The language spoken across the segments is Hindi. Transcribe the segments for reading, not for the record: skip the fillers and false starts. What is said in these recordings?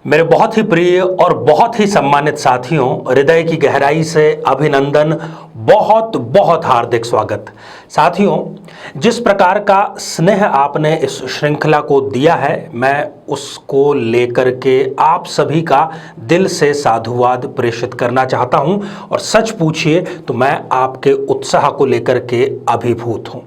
मेरे बहुत ही प्रिय और बहुत ही सम्मानित साथियों, हृदय की गहराई से अभिनंदन, बहुत बहुत हार्दिक स्वागत। साथियों, जिस प्रकार का स्नेह आपने इस श्रृंखला को दिया है, मैं उसको लेकर के आप सभी का दिल से साधुवाद प्रेषित करना चाहता हूं। और सच पूछिए तो मैं आपके उत्साह को लेकर के अभिभूत हूं।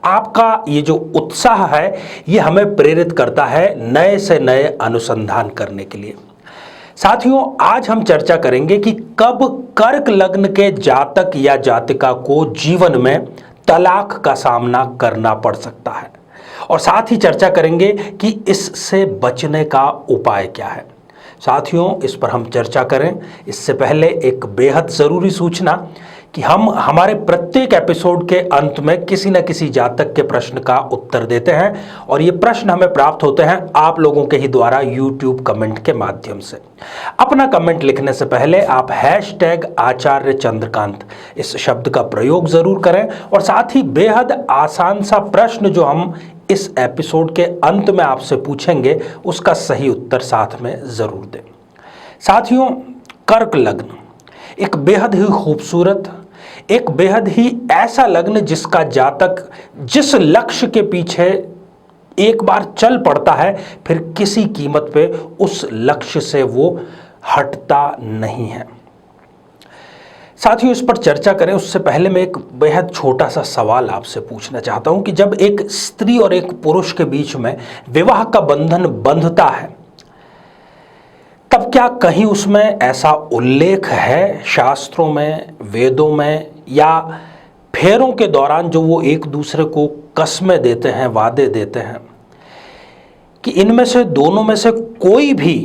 आपका ये जो उत्साह है, ये हमें प्रेरित करता है नए से नए अनुसंधान करने के लिए। साथियों, आज हम चर्चा करेंगे कि कब कर्क लग्न के जातक या जातिका को जीवन में तलाक का सामना करना पड़ सकता है, और साथ ही चर्चा करेंगे कि इससे बचने का उपाय क्या है। साथियों, इस पर हम चर्चा करें इससे पहले एक बेहद ज़रूरी सूचना कि हम हमारे प्रत्येक एपिसोड के अंत में किसी न किसी जातक के प्रश्न का उत्तर देते हैं, और ये प्रश्न हमें प्राप्त होते हैं आप लोगों के ही द्वारा यूट्यूब कमेंट के माध्यम से। अपना कमेंट लिखने से पहले आप #आचार्य चंद्रकांत इस शब्द का प्रयोग ज़रूर करें, और साथ ही बेहद आसान सा प्रश्न जो हम इस एपिसोड के अंत में आपसे पूछेंगे, उसका सही उत्तर साथ में ज़रूर दें। साथियों, कर्क लग्न एक बेहद ही खूबसूरत, एक बेहद ही ऐसा लग्न जिसका जातक जिस लक्ष्य के पीछे एक बार चल पड़ता है, फिर किसी कीमत पे उस लक्ष्य से वो हटता नहीं है। साथियों, इस पर चर्चा करें उससे पहले मैं एक बेहद छोटा सा सवाल आपसे पूछना चाहता हूं कि जब एक स्त्री और एक पुरुष के बीच में विवाह का बंधन बंधता है, तब क्या कहीं उसमें ऐसा उल्लेख है शास्त्रों में, वेदों में, या फेरों के दौरान जो वो एक दूसरे को कस्में देते हैं, वादे देते हैं, कि इनमें से दोनों में से कोई भी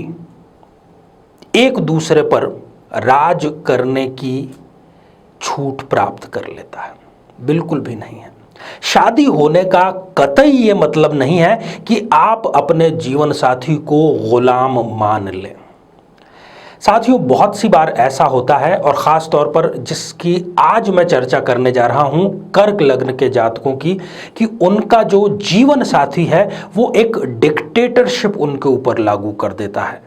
एक दूसरे पर राज करने की छूट प्राप्त कर लेता है? बिल्कुल भी नहीं है। शादी होने का कतई ये मतलब नहीं है कि आप अपने जीवन साथी को गुलाम मान लें। साथियों, बहुत सी बार ऐसा होता है, और ख़ास तौर पर जिसकी आज मैं चर्चा करने जा रहा हूं, कर्क लग्न के जातकों की, कि उनका जो जीवन साथी है वो एक डिक्टेटरशिप उनके ऊपर लागू कर देता है,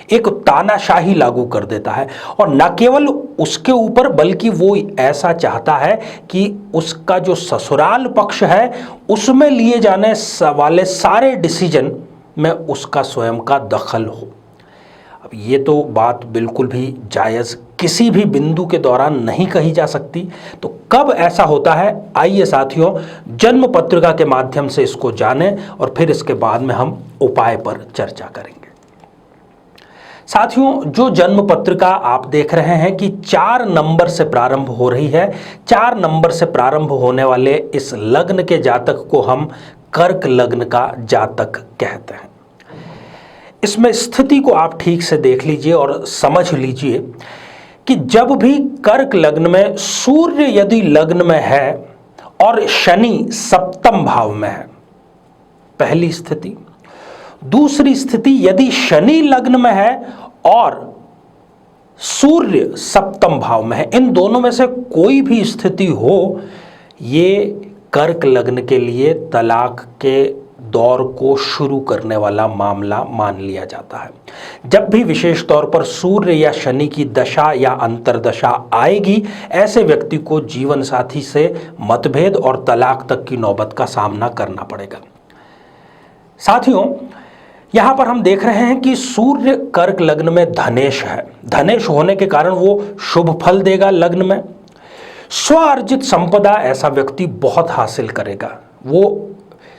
एक तानाशाही लागू कर देता है। और न केवल उसके ऊपर, बल्कि वो ऐसा चाहता है कि उसका जो ससुराल पक्ष है उसमें लिए जाने वाले सारे डिसीजन में उसका स्वयं का दखल हो। अब ये तो बात बिल्कुल भी जायज़ किसी भी बिंदु के दौरान नहीं कही जा सकती। तो कब ऐसा होता है, आइए साथियों जन्म पत्रिका के माध्यम से इसको जानें, और फिर इसके बाद में हम उपाय पर चर्चा करेंगे। साथियों, जो जन्म पत्रिका आप देख रहे हैं कि 4 नंबर से प्रारंभ हो रही है, 4 नंबर से प्रारंभ होने वाले इस लग्न के जातक को हम कर्क लग्न का जातक कहते हैं। इसमें स्थिति को आप ठीक से देख लीजिए और समझ लीजिए कि जब भी कर्क लग्न में सूर्य यदि लग्न में है और शनि सप्तम भाव में है, पहली स्थिति। दूसरी स्थिति, यदि शनि लग्न में है और सूर्य सप्तम भाव में है, इन दोनों में से कोई भी स्थिति हो, ये कर्क लग्न के लिए तलाक के दौर को शुरू करने वाला मामला मान लिया जाता है। जब भी विशेष तौर पर सूर्य या शनि की दशा या अंतरदशा आएगी, ऐसे व्यक्ति को जीवन साथी से मतभेद और तलाक तक की नौबत का सामना करना पड़ेगा। साथियों, यहाँ पर हम देख रहे हैं कि सूर्य कर्क लग्न में धनेश है। धनेश होने के कारण वो शुभ फल देगा लग्न में। स्वार्जित संपदा ऐसा व्यक्ति बहुत हासिल करेगा। वो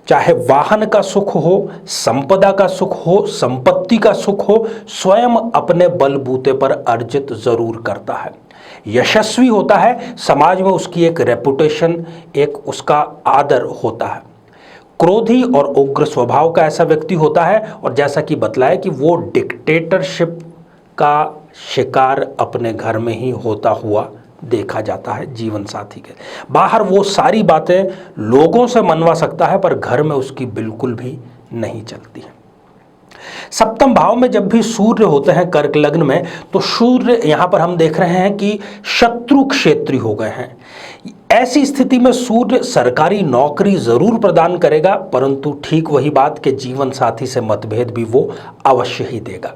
चाहे वाहन का सुख हो, संपदा का सुख हो, संपत्ति का सुख हो, स्वयं अपने बलबूते पर अर्जित जरूर करता है। यशस्वी होता है, समाज में उसकी एक रेपुटेशन, एक उसका आदर होता है। क्रोधी और उग्र स्वभाव का ऐसा व्यक्ति होता है, और जैसा कि बतलाया कि वो डिक्टेटरशिप का शिकार अपने घर में ही होता हुआ देखा जाता है जीवन साथी के। बाहर वो सारी बातें लोगों से मनवा सकता है, पर घर में उसकी बिल्कुल भी नहीं चलती है। सप्तम भाव में जब भी सूर्य होते हैं कर्क लग्न में, तो सूर्य यहाँ पर हम देख रहे हैं कि शत्रु क्षेत्री हो गए हैं। ऐसी स्थिति में सूर्य सरकारी नौकरी जरूर प्रदान करेगा, परंतु ठीक वही बात के जीवन साथी से मतभेद भी वो अवश्य ही देगा।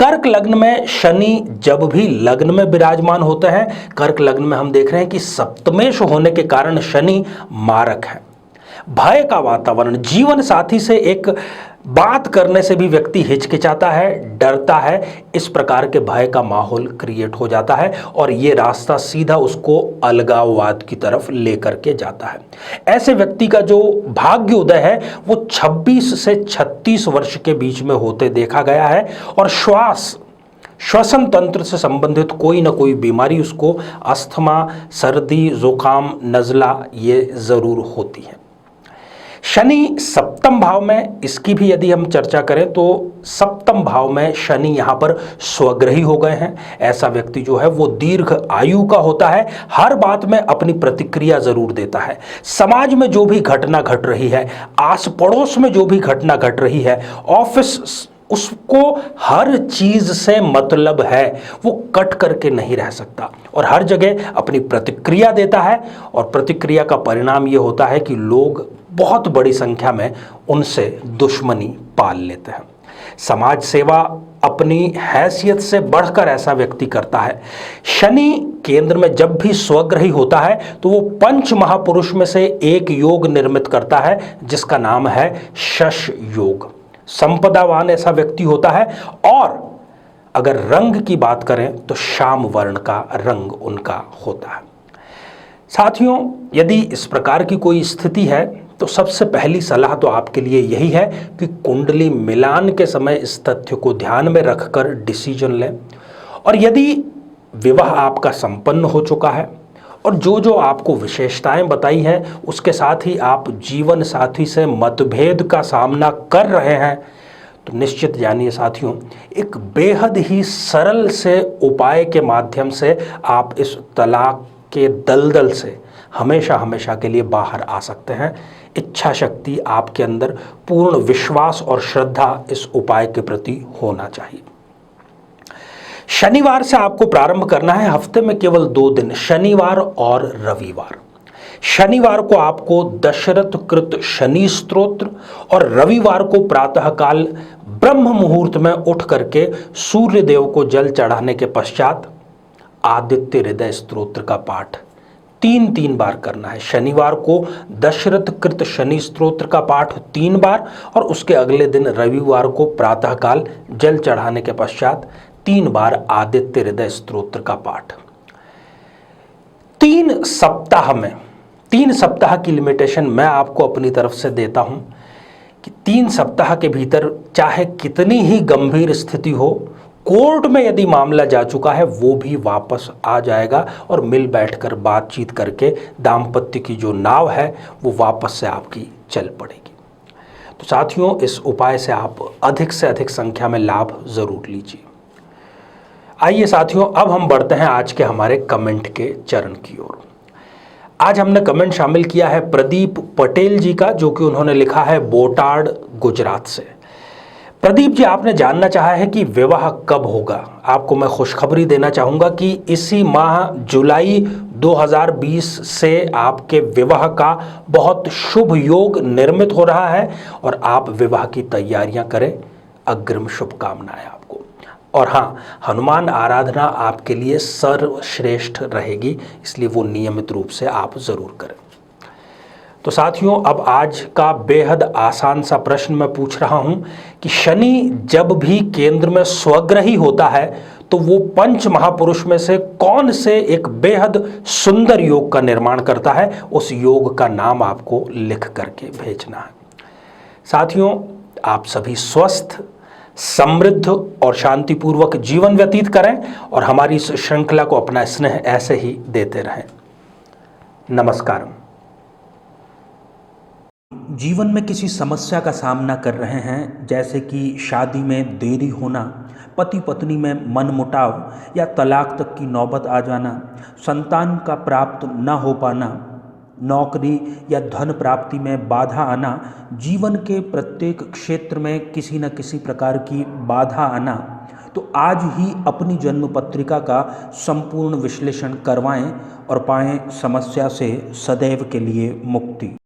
कर्क लग्न में शनि जब भी लग्न में विराजमान होते हैं, कर्क लग्न में हम देख रहे हैं कि सप्तमेश होने के कारण शनि मारक है। भय का वातावरण, जीवन साथी से एक बात करने से भी व्यक्ति हिचकिचाता है, डरता है, इस प्रकार के भय का माहौल क्रिएट हो जाता है और ये रास्ता सीधा उसको अलगाववाद की तरफ लेकर के जाता है। ऐसे व्यक्ति का जो भाग्य उदय है वो 26 से 36 वर्ष के बीच में होते देखा गया है और श्वसन तंत्र से संबंधित कोई ना कोई बीमारी उसको, अस्थमा, सर्दी, जुकाम, नज़ला, ये जरूर होती है। शनि सप्तम भाव में, इसकी भी यदि हम चर्चा करें तो सप्तम भाव में शनि यहाँ पर स्वग्रही हो गए हैं। ऐसा व्यक्ति जो है वो दीर्घ आयु का होता है, हर बात में अपनी प्रतिक्रिया जरूर देता है। समाज में जो भी घटना घट रही है, आस पड़ोस में जो भी घटना घट रही है, ऑफिस, उसको हर चीज से मतलब है, वो कट करके नहीं रह सकता और हर जगह अपनी प्रतिक्रिया देता है और प्रतिक्रिया का परिणाम ये होता है कि लोग बहुत बड़ी संख्या में उनसे दुश्मनी पाल लेते हैं। समाज सेवा अपनी हैसियत से बढ़कर ऐसा व्यक्ति करता है। शनि केंद्र में जब भी स्वग्रही होता है तो वो पंच महापुरुष में से एक योग निर्मित करता है जिसका नाम है शश योग। संपदावान ऐसा व्यक्ति होता है और अगर रंग की बात करें तो श्याम वर्ण का रंग उनका होता है। साथियों, यदि इस प्रकार की कोई स्थिति है तो सबसे पहली सलाह तो आपके लिए यही है कि कुंडली मिलान के समय इस तथ्य को ध्यान में रखकर डिसीजन लें और यदि विवाह आपका संपन्न हो चुका है और जो जो आपको विशेषताएं बताई हैं उसके साथ ही आप जीवन साथी से मतभेद का सामना कर रहे हैं तो निश्चित जानिए साथियों, एक बेहद ही सरल से उपाय के माध्यम से आप इस तलाक के दलदल से हमेशा हमेशा के लिए बाहर आ सकते हैं। इच्छा शक्ति आपके अंदर, पूर्ण विश्वास और श्रद्धा इस उपाय के प्रति होना चाहिए। शनिवार से आपको प्रारंभ करना है, हफ्ते में केवल 2 दिन, शनिवार और रविवार। शनिवार को आपको दशरथ कृत शनि स्तोत्र और रविवार को प्रातःकाल ब्रह्म मुहूर्त में उठ करके सूर्य देव को जल चढ़ाने के पश्चात आदित्य हृदय स्तोत्र का पाठ 3 बार करना है। शनिवार को दशरथ कृत शनि स्तोत्र का पाठ 3 बार और उसके अगले दिन रविवार को प्रातःकाल जल चढ़ाने के पश्चात 3 बार आदित्य हृदय स्तोत्र का पाठ। 3 सप्ताह की लिमिटेशन मैं आपको अपनी तरफ से देता हूं कि 3 सप्ताह के भीतर चाहे कितनी ही गंभीर स्थिति हो, कोर्ट में यदि मामला जा चुका है वो भी वापस आ जाएगा और मिल बैठकर बातचीत करके दाम्पत्य की जो नाव है वो वापस से आपकी चल पड़ेगी। तो साथियों, इस उपाय से अधिक संख्या में लाभ जरूर लीजिए। आइए साथियों, अब हम बढ़ते हैं आज के हमारे कमेंट के चरण की ओर। आज हमने कमेंट शामिल किया है प्रदीप पटेल जी का, जो कि उन्होंने लिखा है बोटाड, गुजरात से। प्रदीप जी, आपने जानना चाहा है कि विवाह कब होगा। आपको मैं खुशखबरी देना चाहूँगा कि इसी माह जुलाई 2020 से आपके विवाह का बहुत शुभ योग निर्मित हो रहा है और आप विवाह की तैयारियां करें। अग्रिम शुभकामनाएं आपको। और हाँ, हनुमान आराधना आपके लिए सर्वश्रेष्ठ रहेगी, इसलिए वो नियमित रूप से आप ज़रूर करें। तो साथियों, अब आज का बेहद आसान सा प्रश्न मैं पूछ रहा हूं कि शनि जब भी केंद्र में स्वग्रही होता है तो वो पंच महापुरुष में से कौन से एक बेहद सुंदर योग का निर्माण करता है। उस योग का नाम आपको लिख करके भेजना है। साथियों, आप सभी स्वस्थ, समृद्ध और शांतिपूर्वक जीवन व्यतीत करें और हमारी इस श्रृंखला को अपना स्नेह ऐसे ही देते रहें। नमस्कार। जीवन में किसी समस्या का सामना कर रहे हैं, जैसे कि शादी में देरी होना, पति पत्नी में मनमुटाव या तलाक तक की नौबत आ जाना, संतान का प्राप्त न हो पाना, नौकरी या धन प्राप्ति में बाधा आना, जीवन के प्रत्येक क्षेत्र में किसी न किसी प्रकार की बाधा आना, तो आज ही अपनी जन्म पत्रिका का संपूर्ण विश्लेषण करवाएं और पाएं समस्या से सदैव के लिए मुक्ति।